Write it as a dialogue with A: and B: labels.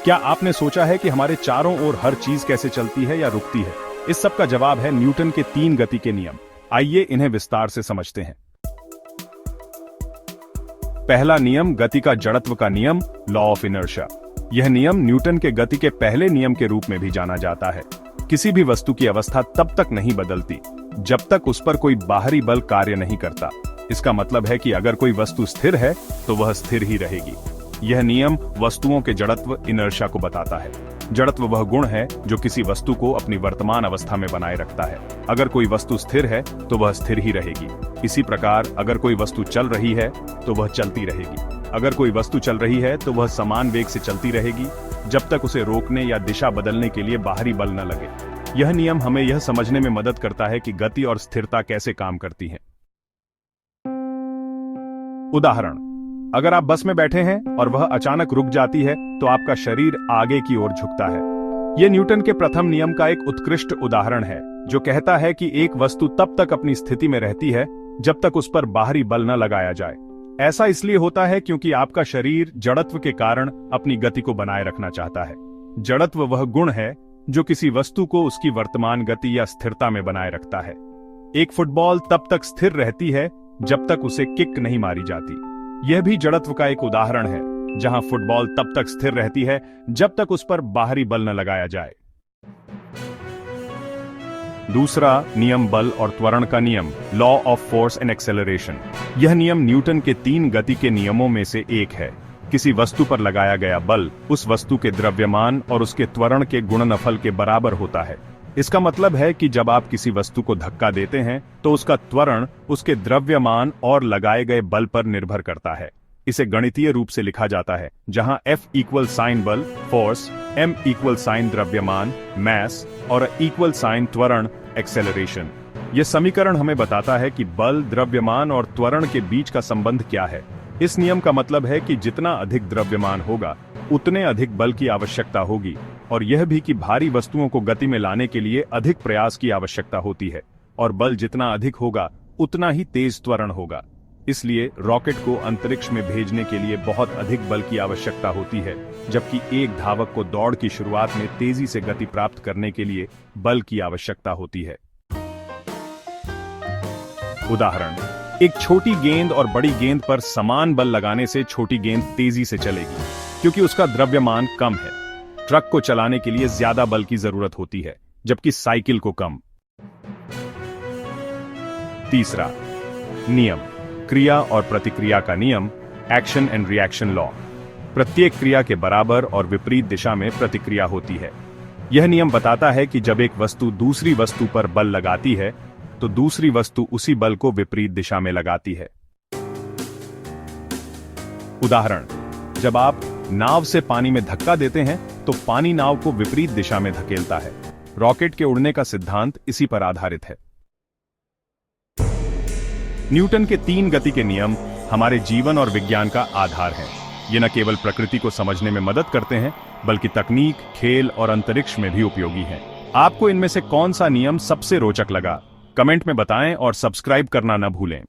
A: क्या आपने सोचा है कि हमारे चारों ओर हर चीज कैसे चलती है या रुकती है? इस सब का जवाब है न्यूटन के 3 गति के नियम। आइए इन्हें विस्तार से समझते हैं। पहला नियम गति का जड़त्व का नियम, लॉ ऑफ इनर्शिया। यह नियम न्यूटन के गति के पहले नियम के रूप में भी जाना जाता है। किसी भी वस्तु की अवस्था तब तक नहीं बदलती जब तक उस पर कोई बाहरी बल कार्य नहीं करता। इसका मतलब है कि अगर कोई वस्तु स्थिर है तो वह स्थिर ही रहेगी। यह नियम वस्तुओं के जड़त्व इनर्शिया को बताता है। जड़त्व वह गुण है जो किसी वस्तु को अपनी वर्तमान अवस्था में बनाए रखता है। अगर कोई वस्तु स्थिर है तो वह स्थिर ही रहेगी। इसी प्रकार अगर कोई वस्तु चल रही है तो वह चलती रहेगी। अगर कोई वस्तु चल रही है तो वह समान वेग से चलती रहेगी जब तक उसे रोकने या दिशा बदलने के लिए बाहरी बल न लगे। यह नियम हमें यह समझने में मदद करता है कि गति और स्थिरता कैसे काम करती हैं। उदाहरण, अगर आप बस में बैठे हैं और वह अचानक रुक जाती है तो आपका शरीर आगे की ओर झुकता है। यह न्यूटन के प्रथम नियम का एक उत्कृष्ट उदाहरण है जो कहता है कि एक वस्तु तब तक अपनी स्थिति में रहती है जब तक उस पर बाहरी बल न लगाया जाए। ऐसा इसलिए होता है क्योंकि आपका शरीर जड़त्व के कारण अपनी गति को बनाए रखना चाहता है। जड़त्व वह गुण है जो किसी वस्तु को उसकी वर्तमान गति या स्थिरता में बनाए रखता है। एक फुटबॉल तब तक स्थिर रहती है जब तक उसे किक नहीं मारी जाती। यह भी जड़त्व का एक उदाहरण है जहां फुटबॉल तब तक स्थिर रहती है जब तक उस पर बाहरी बल न लगाया जाए। दूसरा नियम बल और त्वरण का नियम, law of force and acceleration. यह नियम न्यूटन के 3 गति के नियमों में से एक है। किसी वस्तु पर लगाया गया बल उस वस्तु के द्रव्यमान और उसके त्वरण के गुणनफल के बराबर होता है। इसका मतलब है कि जब आप किसी वस्तु को धक्का देते हैं तो उसका त्वरण उसके द्रव्यमान और लगाए गए बल पर निर्भर करता है। इसे गणितीय रूप से लिखा जाता है जहां F इक्वल साइन बल फोर्स, M इक्वल साइन द्रव्यमान मैस और इक्वल साइन त्वरण एक्सेलरेशन। यह समीकरण हमें बताता है कि बल, द्रव्यमान और त्वरण के बीच का संबंध क्या है। इस नियम का मतलब है कि जितना अधिक द्रव्यमान होगा उतने अधिक बल की आवश्यकता होगी और यह भी कि भारी वस्तुओं को गति में लाने के लिए अधिक प्रयास की आवश्यकता होती है और बल जितना अधिक होगा उतना ही तेज त्वरण होगा। इसलिए रॉकेट को अंतरिक्ष में भेजने के लिए बहुत अधिक बल की आवश्यकता होती है, जबकि एक धावक को दौड़ की शुरुआत में तेजी से गति प्राप्त करने के लिए बल की आवश्यकता होती है। उदाहरण, एक छोटी गेंद और बड़ी गेंद पर समान बल लगाने से छोटी गेंद तेजी से चलेगी क्योंकि उसका द्रव्यमान कम है। ट्रक को चलाने के लिए ज्यादा बल की जरूरत होती है जबकि साइकिल को कम। तीसरा नियम, क्रिया और प्रतिक्रिया का नियम, एक्शन एंड रिएक्शन लॉ। प्रत्येक क्रिया के बराबर और विपरीत दिशा में प्रतिक्रिया होती है। यह नियम बताता है कि जब एक वस्तु दूसरी वस्तु पर बल लगाती है तो दूसरी वस्तु उसी बल को विपरीत दिशा में लगाती है। उदाहरण, जब आप नाव से पानी में धक्का देते हैं तो पानी नाव को विपरीत दिशा में धकेलता है। रॉकेट के उड़ने का सिद्धांत इसी पर आधारित है। न्यूटन के 3 गति के नियम हमारे जीवन और विज्ञान का आधार हैं। ये न केवल प्रकृति को समझने में मदद करते हैं बल्कि तकनीक, खेल और अंतरिक्ष में भी उपयोगी हैं। आपको इनमें से कौन सा नियम सबसे रोचक लगा? कमेंट में बताएं और सब्सक्राइब करना न भूलें।